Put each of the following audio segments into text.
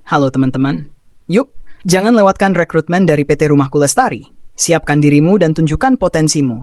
Halo teman-teman. Yuk, jangan lewatkan rekrutmen dari PT Rumahku Lestari. Siapkan dirimu dan tunjukkan potensimu.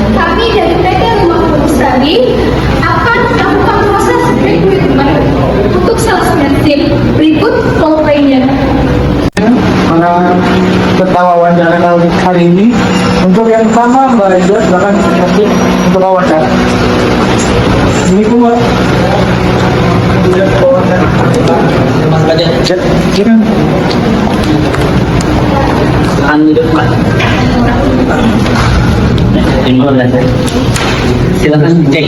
Kami dari PT Rumahku Lestari akan melakukan proses rekrutmen untuk salah satu tim. Berikut poin-poinnya. Para peserta wawancara kali ini, untuk yang pertama Mbak Ida, silakan nanti untuk wawancara. Ini Mbak. Silakan. Silakan cek.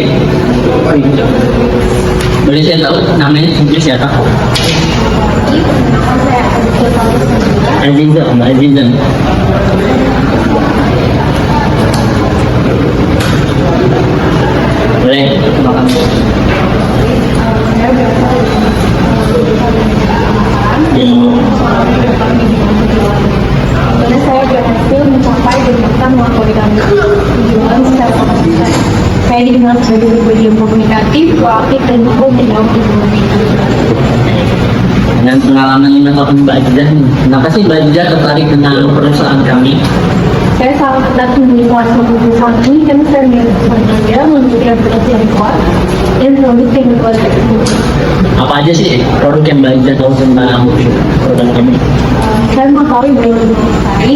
Boleh saya tahu namanya sebenarnya siapa? Aziza, Mbak Aziza. Boleh, makan. Karena saya berhasil mencapai dan bahkan melampaui tujuan secara konsisten. Saya dikenal sebagai pribadi yang komunikatif, proaktif, dan mampu menjawab komunikasi. Dengan pengalaman 5 tahun Mbak Aziza, kenapa sih Mbak Aziza tertarik dengan perusahaan kami? Saya sangat tertarik dengan kuasa perusahaan ini karena saya melihat perusahaan Anda memiliki reputasi yang kuat dan produk yang berkualitas. Apa aja sih produk yang Mbak Aziza tahu tentang produk kami? Saya mengetahui bahwa Lestari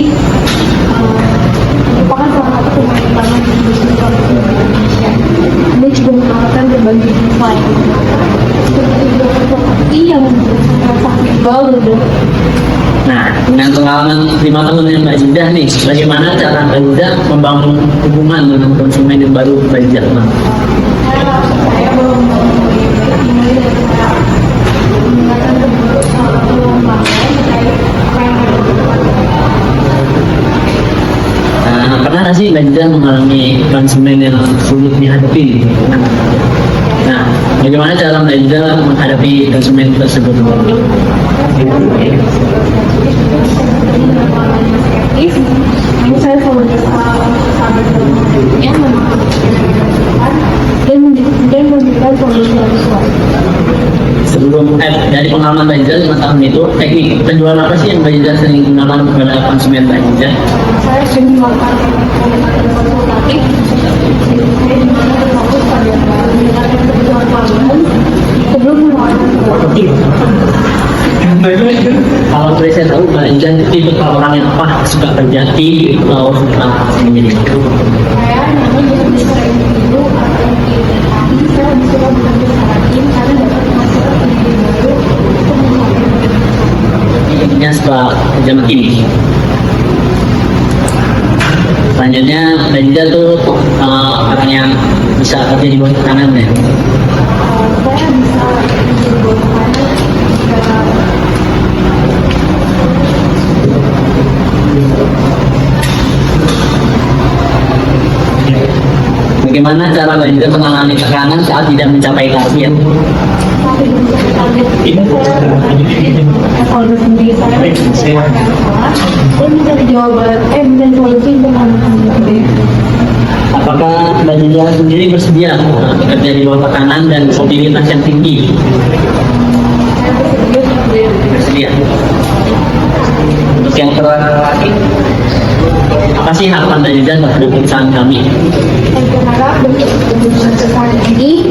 merupakan salah satu pemain utama di industri properti Indonesia. Ini juga menawarkan berbagai jenis layanan seperti properti yang sangat global dan Nah, dengan pengalaman 5 tahun yang Mbak Aziza nih, bagaimana cara Mbak Aziza membangun hubungan dengan konsumen yang baru Mbak Aziza kenal? saya belum dimulai dari cara menggunakan satu makna terkait apa yang ada di depan. Pernah nggak sih Mbak Aziza mengalami konsumen yang sulit dihadapi? Nah, bagaimana cara Mbak Aziza menghadapi konsumen tersebut? Ini saya selalu sabar dan memberikan solusi yang sesuai. Sebelum dari pengalaman Mbak Aziza 5 tahun itu, teknik penjualan apa sih yang Mbak Aziza sering gunakan kepada konsumen Mbak Aziza? Saya sering melakukan konsultatif, saya dimana berfokus pada mendengarkan kebutuhan pelanggan sebelum menawarkan produk. Kalau boleh saya tahu Mbak Aziza itu tipe orang yang apa? Suka berjati atau suka ini? Saya memang bisa sering dulu atau yang tadi saya bisa bekerja secara tim karena dapat menghasilkan ide baru untuk mencapai Intinya setelah zaman ini. Selanjutnya Mbak Aziza tuh orang yang bisa kerja di bawah tekanan ya. saya bisa berbuat Bagaimana cara Mbak Aziza mengalami tekanan saat tidak mencapai target? kalau sendiri saya dan mencari jawaban dan solusi untuk anak-anak. Apakah Mbak Jida sendiri bersedia bekerja di bawah tekanan dan mobilitas yang tinggi? Bersedia. Untuk yang terakhir, apa sih harapan Mbak Jida terhadap perusahaan kami? Saya berharap bentuk perusahaan ini,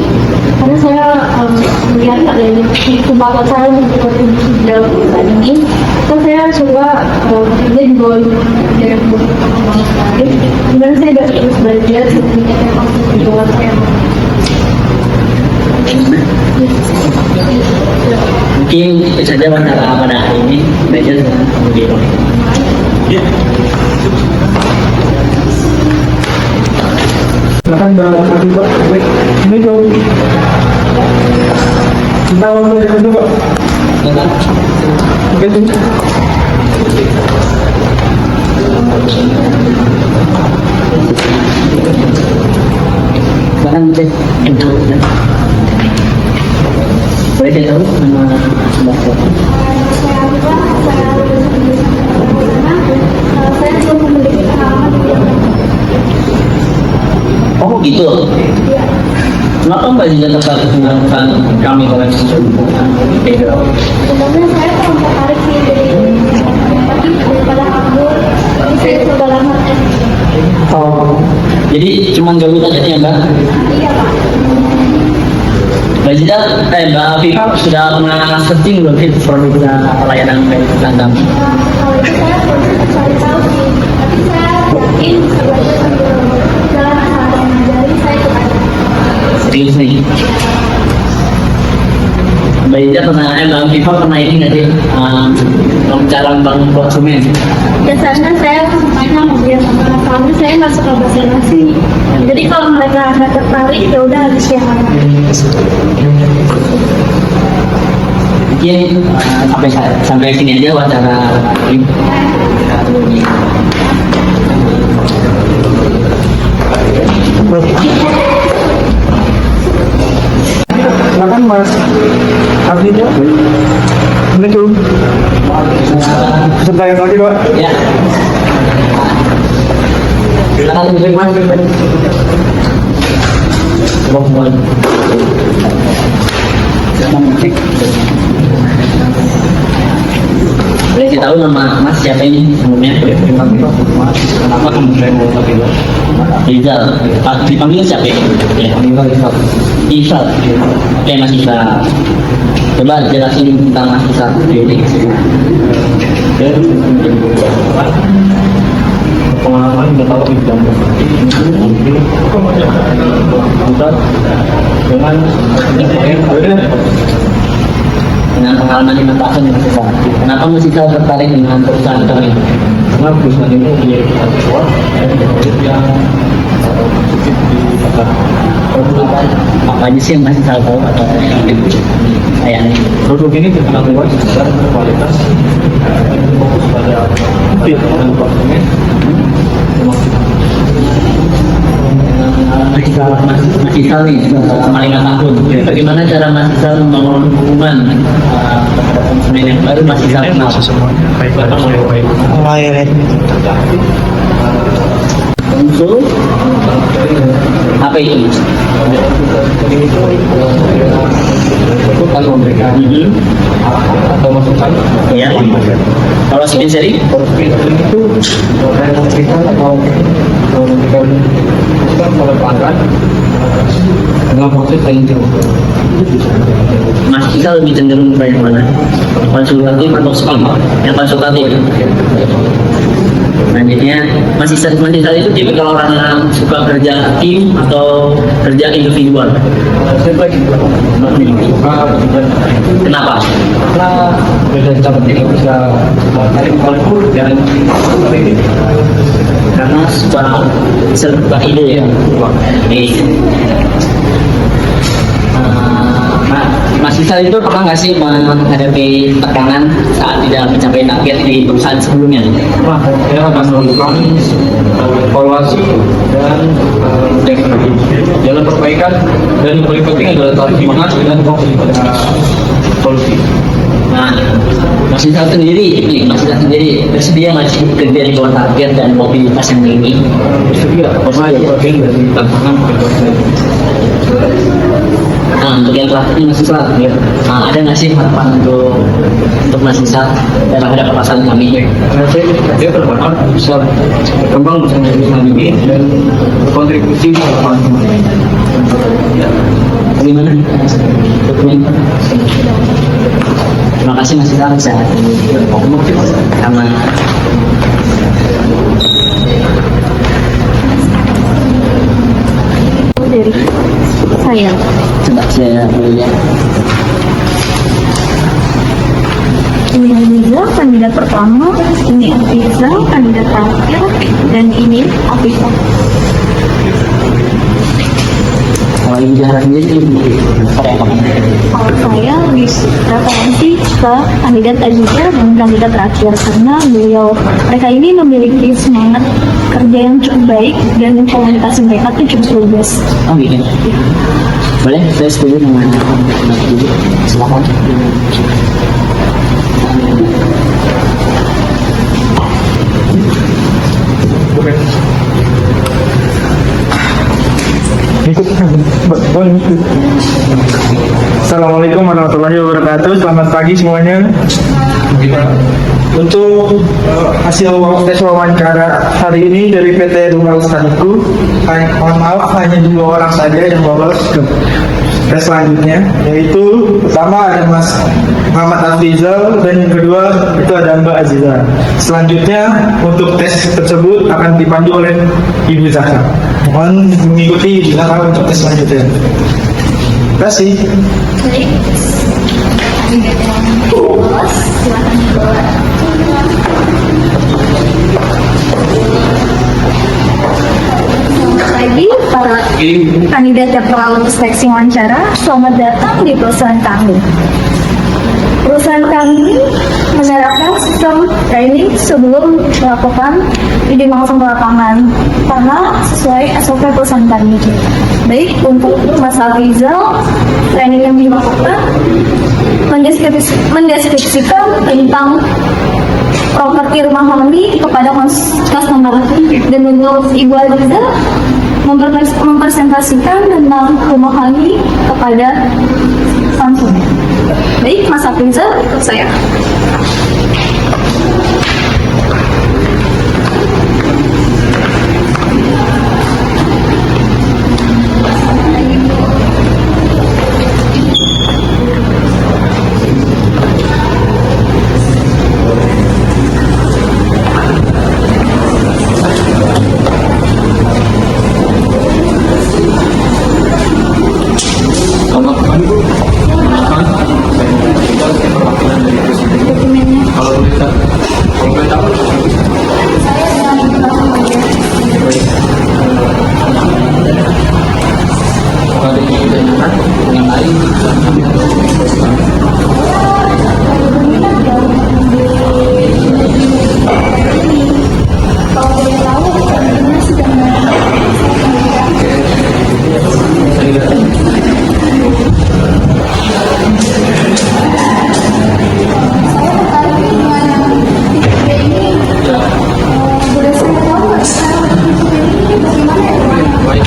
karena saya melihat adanya kesempatan saya untuk berkontribusi dalam perusahaan ini, kan saya coba bekerja di bawah dari perusahaan lain, dimana saya dapat terus belajar sedikit tentang penjualan saya. Mungkin itu saja wawancara pada hari ini. Belajar lebih ya. Silakan Mbak Habibah. Ini dong. Kita mau lihat dulu Pak. Oke, tuh. Bahkan cek itu boleh saya tahu nama sebelah Saya belum memiliki pengalaman di bidang oh gitu. Kenapa Mbak Jida tertarik menggunakan kami koleksi sebenarnya saya kurang tertarik sih tapi daripada aku jadi saya coba lama. Oh, jadi cuma gabut aja ya Mbak? Iya Pak. Mbak Jida, Mbak Afifah sudah pernah searching belum sih produk layanan dari perusahaan kami? Kalau itu saya belum cari tahu sih, tapi saya yakin belajar dalam cara mengajari saya kepada Serius nih. Mbak Jida pernah, Mbak Afifah pernah ini nggak sih cara membangun konsumen? biasanya saya mainnya mobil soalnya saya nggak suka bahasa nasi, jadi kalau mereka nggak tertarik ya udah habis yang Mungkin sampai sini aja wawancara ini. Silakan Mas Habibah. Ini tuh. Peserta yang lagi Pak. Ya. Silakan terima kasih. Mohon. Boleh kita tahu nama Mas siapa ini sebelumnya? Kenapa kemudian mau lagi Pak? Rizal. Dipanggil siapa? Ya. Isal. Oke Mas Isal. Coba jelasin tentang Mas Isal. Pengalaman udah tahu di bidang dengan pengalaman 5 tahun yang Mas Isal. Kenapa Mas Isal tertarik dengan perusahaan kami? karena perusahaan ini punya kita yang positif di pasar. Apa aja sih yang Mas Isal tahu atau sayang? Produk ini terkenal luas dan kualitas, fokus pada fit dan konsumen. Mas Isal nih selama 5 tahun. Bagaimana cara Mas Isal membangun hubungan terhadap konsumen yang baru Mas Isal kenal? Untuk apa itu? Itu kan memberikan atau masukan. Ya. Kalau spin seri? Itu memberikan atau memberikan masukan kepada pelanggan dengan proses yang jauh. Mas Isal lebih cenderung kepada yang mana? Konsultatif atau spin? Yang konsultatif. Selanjutnya, Mas Isal itu tipe kalau orang yang suka kerja tim atau kerja individual. Saya lagi suka Kenapa? karena beda cara kita bisa saling meliput dan ini Karena suka ide ya. Mas Isal itu pernah nggak sih menghadapi tekanan saat tidak mencapai target di perusahaan sebelumnya? Nah, saya akan melakukan evaluasi dan jalan perbaikan, dan yang paling penting adalah tarik semangat dan fokus pada solusi. Nah, Mahasiswa sendiri bersedia nggak sih kerja di luar target dan mobilitas yang tinggi? Bersedia. Bagian dari tantangan untuk yang kelas ini mahasiswa, ada nggak sih harapan untuk mahasiswa dalam ada permasalahan kami? Dia berharap bisa berkembang bersama dengan ini dan berkontribusi kepada Bagaimana? Dokumen. Terima kasih mahasiswa bisa sama. Dari saya. Coba saya lihat. Ini Aziza, kandidat pertama, ini Afiza, kandidat terakhir, dan ini Afiza. Kalau ibu jalan sendiri, Kalau saya lebih referensi ke kandidat Aziza dan kandidat terakhir karena mereka ini memiliki semangat kerja yang cukup baik dan komunikasi mereka tuh cukup bagus. oh gitu. Boleh, saya setuju dengan itu. Silakan. Assalamualaikum warahmatullahi wabarakatuh. Selamat pagi semuanya. Untuk hasil tes wawancara hari ini dari PT Rumah Lestariku, mohon maaf hanya 2 orang saja yang lolos ke tes selanjutnya, yaitu pertama ada Mas Muhammad Afizal dan yang kedua itu ada Mbak Aziza. Selanjutnya untuk tes tersebut akan dipandu oleh Ibu Zahra. Mohon mengikuti Ibu Zahra untuk tes selanjutnya. Terima kasih. Baik. Kandidat yang lolos, silakan dibawa. Selamat pagi para kandidat yang telah lulus seleksi wawancara. Selamat datang di perusahaan kami. Perusahaan kami menerapkan sistem training sebelum melakukan ide langsung ke lapangan karena sesuai SOP perusahaan kami. Baik, untuk Mas Afizal, training yang dilakukan mendeskripsikan tentang properti rumah kami kepada customer, dan untuk Ibu Aziza mempresentasikan tentang rumah kami kepada Samsung. Baik, Mas Afrizal, ikut saya.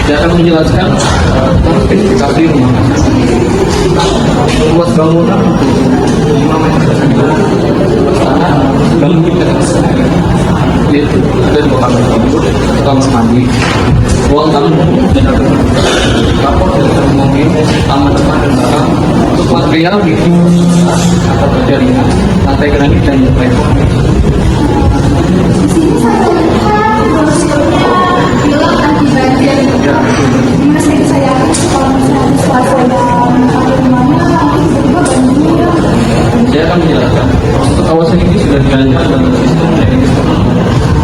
Saya akan menjelaskan spesifikasi rumah. Luas bangunan 5 meter persegi, tanah dan itu ada 2 kamar tidur, kamar mandi, ruang tamu dan ada kapal dan mobil, taman depan dan belakang. Untuk material itu atau dari lantai granit dan plafon. Saya akan menjelaskan kawasan ini sudah dirancang dalam sistem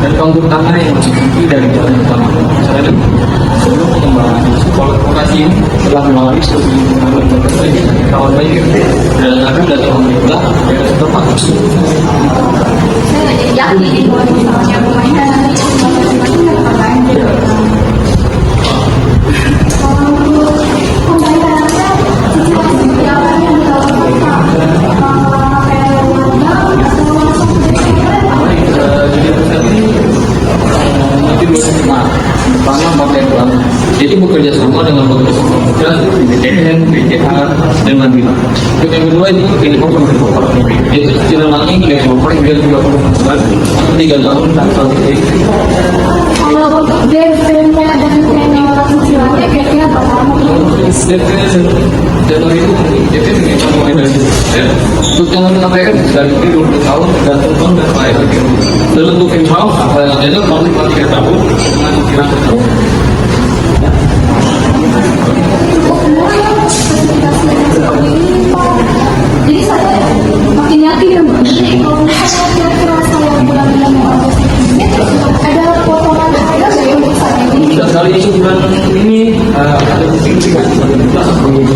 dan kontur tanah yang masih tinggi dari jalan utama. Misalnya sebelum pengembangan lokasi ini telah melalui studi kawan baik berdasarkan data pemerintah daerah setempat. BCN, BCA, dan lain-lain. Yang kedua itu info developer. Itu cicilan lagi developer dia 3 tahun atau Kalau DP dan senior cicilannya kira-kira berapa? Jadwal itu DP kita mulai dari untuk yang menyampaikan dari 20 tahun dan tahun dan lain lalu untuk in-house jadwal paling 3 tahun dengan kira tahun. Jadi saya makin yakin ya Mbak. Kalau misalnya kira-kira saya bulan-bulan ada potongan harga nggak ya untuk saya ini? Kali ini bulan ini ada booking 30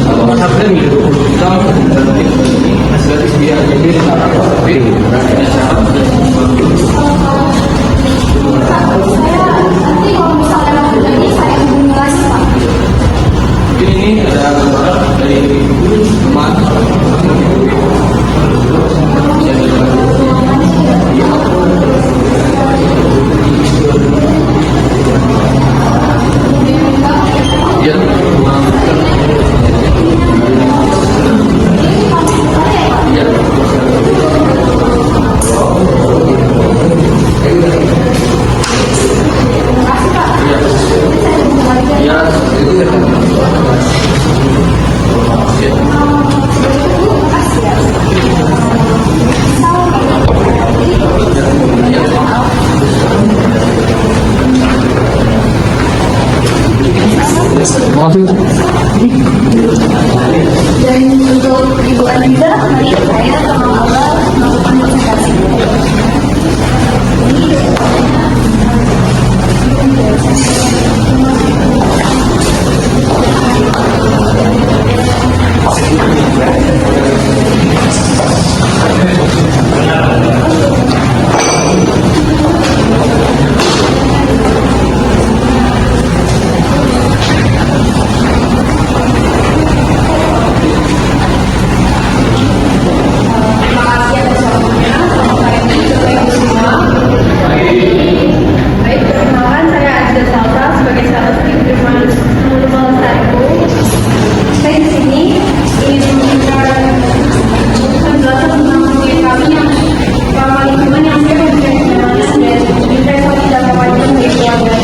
kalau harga nih 20 juta dan ini hasilnya dia jadi tapi Saya nanti kalau misalnya lagi saya hubungi lagi Pak. ini ada gambaran dari teman ya Dan untuk Ibu Anida, nanti saya sama Allah melakukan konsultasi. Baik, perkenalkan saya Aziza Salsa sebagai salah satu penerima Lestariku. Saya di sini ingin memberikan penjelasan tentang proyek kami yang ramah lingkungan yang saya memberikan kenyamanan dan investasi jangka panjang bagi keluarga.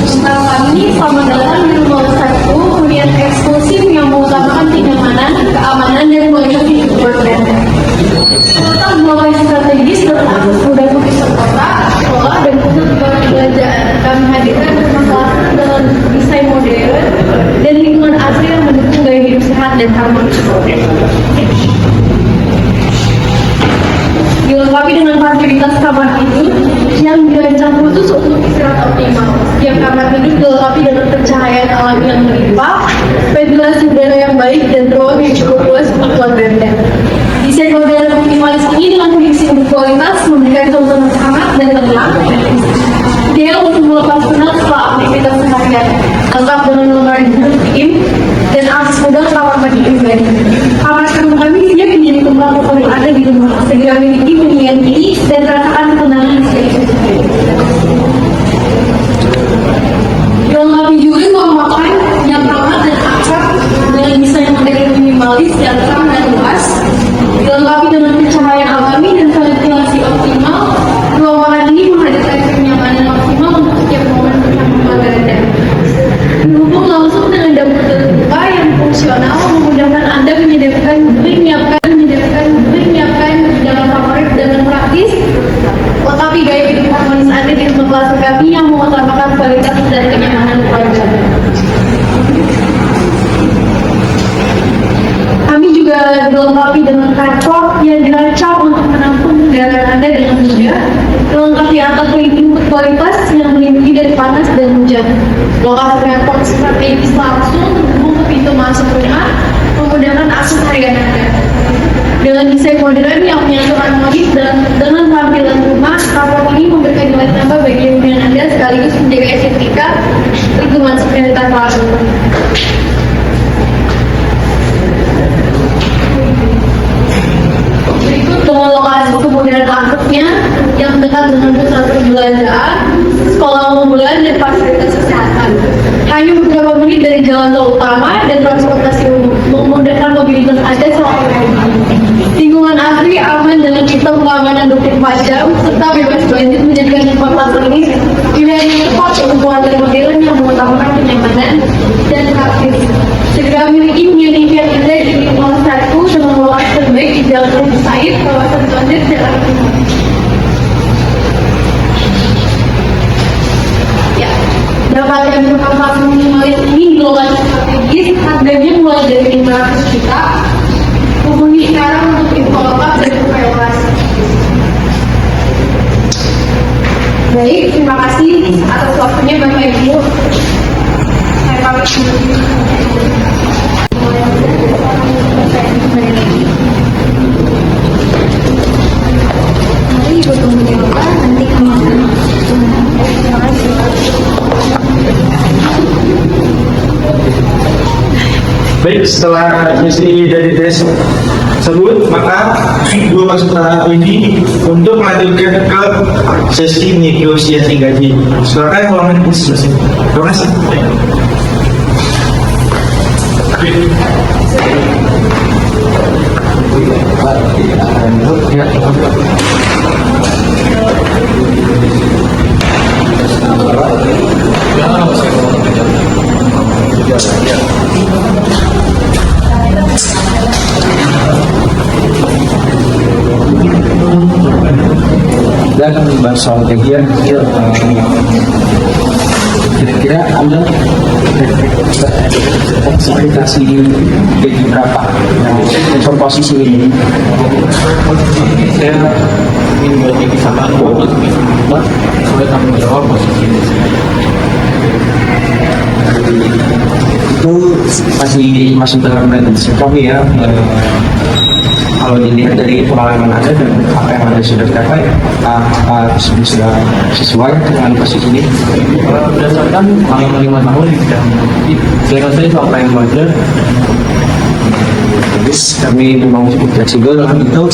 Tentang kami, selamat datang di rumah Lestariku, hunian eksklusif yang mengutamakan kenyamanan, keamanan, dan kualitas hidup berbrand. Terletak di lokasi strategis terletak mudah bukit kota, sekolah, dan pusat perbelanjaan. Kami hadirkan permasalahan dengan desain modern dan lingkungan asri yang mendukung gaya hidup sehat dan harmonis. Dilengkapi dengan fasilitas kamar tidur yang dirancang khusus untuk istirahat optimal. Setiap kamar tidur dilengkapi dengan pencahayaan alami yang melimpah, ventilasi udara yang baik, dan ruang yang cukup luas untuk keluarga. Desain modern minimalis ini dengan fungsi berkualitas memberikan suasana hangat dan tenang. Ideal untuk melepas penat setelah aktivitas seharian. Lengkap dengan lemari duduk dan akses mudah kamar mandi pribadi. Kamar tamu kami siap menjadi kembang yang ada di rumah. Segera miliki hunian ini dan rasakan ketenangan di sini. Dilengkapi juga ruang makan yang ramah dan akrab dengan desain modern minimalis yang terang dan luas. Dilengkapi dengan pencahayaan alami dan ventilasi optimal. Ruang makan ini menghadirkan kenyamanan maksimal untuk setiap momen bersama keluarga Anda. Dihubung langsung dengan dapur terbuka yang fungsional memudahkan Anda menyiapkan dalam favorit dengan praktis. Lengkapi gaya hidup harmonis Anda di rumah kelas kami yang mengutamakan kualitas dan kenyamanan keluarga. Kami juga dilengkapi dengan carport yang dirancang untuk menampung kendaraan Anda dengan mudah. Dilengkapi atap pelindung berkualitas yang melindungi dari panas dan hujan. Lokasi carport strategis langsung menghubung ke pintu masuk rumah, memudahkan akses harian Anda. Dengan desain modern yang menyatukan modis dan dengan tampilan rumah, carport ini memberikan nilai tambah bagi hunian Anda sekaligus menjaga estetika lingkungan sekitar langsung. lengkap dengan pusat perbelanjaan, sekolah unggulan, dan fasilitas kesehatan. Hanya beberapa menit dari jalan tol utama dan transportasi umum, memudahkan mobilitas Anda selama perjalanan. Lingkungan asri, aman dengan sistem keamanan 24 jam, serta bebas banjir menjadikan tempat pasar ini pilihan yang tepat untuk warga modern yang mengutamakan kenyamanan dan keaktifan. Segera miliki hunian impian Anda di lingkungan satu dengan lokasi terbaik di Jalan Raja Said, kawasan Condet, Jakarta Timur. Ya, dapatkan tempat minimalis ini di lokasi strategis, harganya mulai dari 500 juta. Hubungi sekarang untuk info lengkap dan evaluasi. Baik, terima kasih atas waktunya Bapak Ibu. Saya pamit dulu. Mari Ibu tunggu di luar, nanti kami akan terima kasih. Baik, setelah misi dari tes tersebut, maka gue masuk tahap ini untuk melanjutkan ke sesi negosiasi gaji. Silakan kalau mau selesai. Terima kasih. Dan membahas soal kajian kira-kira Anda ekspektasi gaji berapa untuk posisi ini? Saya ingin gaji kisaran 12 juta supaya tanggung jawab posisi ini. Itu masih dalam range kami ya. Kalau dilihat dari pengalaman Anda dan apa yang Anda sudah capai, sudah sesuai dengan posisi ini? Berdasarkan pengalaman 5 tahun di bidang politik, saya rasa itu apa yang wajar. Terus kami memang cukup fleksibel itu.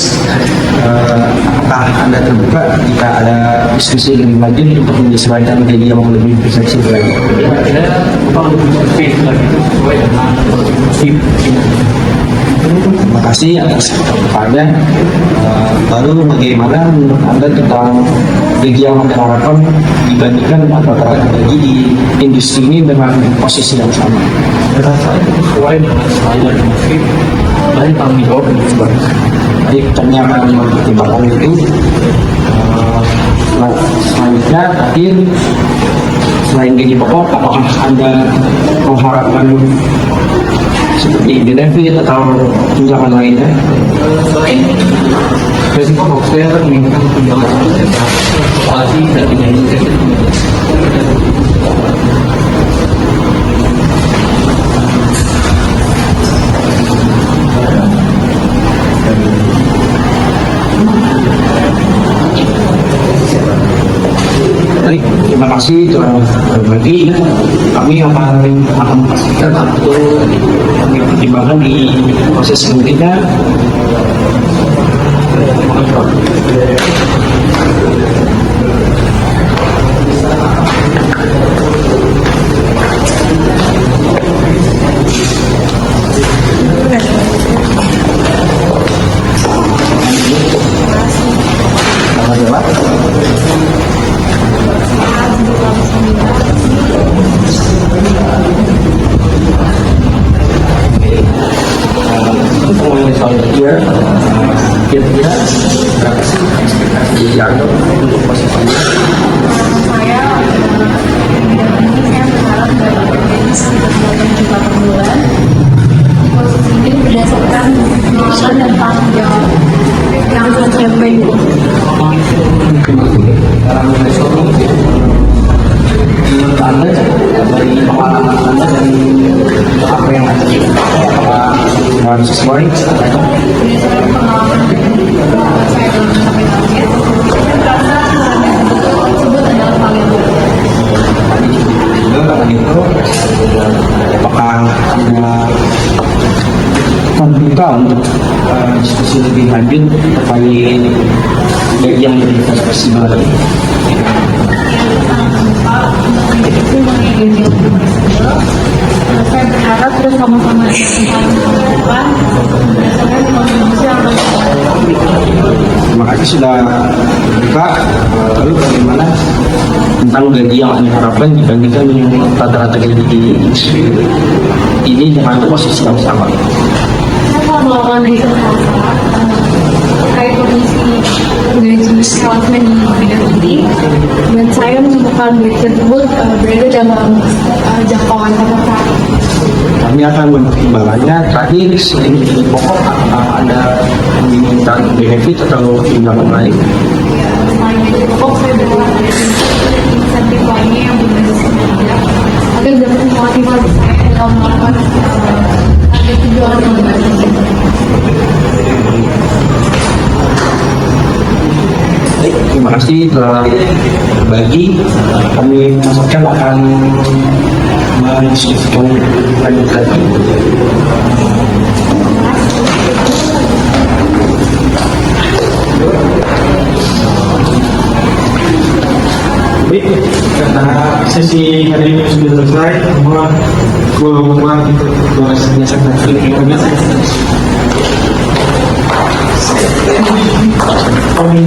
Apakah Anda terbuka jika ada diskusi lebih lanjut untuk menyesuaikan gaji yang lebih fleksibel? Saya untuk diskusi lagi itu sesuai dengan tim. Terima kasih atas kepada lalu bagaimana menurut Anda tentang gaji yang Anda harapkan dibandingkan antara gaji di industri ini dengan posisi yang sama? Rasa itu sesuai dengan standar industri dan tanggung jawab yang baik. Jadi ternyata mempertimbangkan itu. Selanjutnya akhir selain gaji pokok, apakah Anda mengharapkan seperti benefit atau tunjangan lainnya? Jadi kalau saya menginginkan tunjangan pasti dan tidak Baik, terima kasih telah berbagi. Kami akan memastikan atau kami pertimbangkan di proses selanjutnya. Kira-kira berapa sih ekspektasi yang untuk posisi ini? Saya berharap dapat sekitar 8 juta per bulan. Posisi ini berdasarkan pengalaman dan tanggung jawab yang sudah saya capai. Dalam menurut Anda dari pengalaman Anda dan apa yang Anda capai, apakah harus sesuai? Berdasarkan pengalaman saya dalam mencapai target, saya merasa tersebut adalah hal yang baik. Dengan itu, apakah Anda terbuka untuk diskusi lebih lanjut terkait gaji yang lebih fleksibel lagi. Saya berharap terus sama-sama depan berdasarkan kontribusi yang Terima kasih sudah buka. Lalu bagaimana tentang gaji yang Anda harapkan dibandingkan dengan rata-rata gaji di industri ini dengan posisi yang sama? saya telah melakukan riset terkait kondisi gaji salesman di bidang ini, dan saya menemukan gaji tersebut berada dalam jangkauan pasar. Kami akan mempertimbangkannya. Terakhir, selain gaji pokok, apakah Anda menginginkan benefit atau tunjangan lain? Selain gaji pokok, saya berharap ada insentif lainnya yang berbasis kinerja agar dapat memotivasi saya dalam melakukan target tujuan yang berbasis. Baik, terima kasih telah berbagi. Kami masukkan akan mendiskusikan lanjut lagi. Baik, karena sesi hari ini sudah selesai, semua keluar itu tugasnya sangat banyak. Kami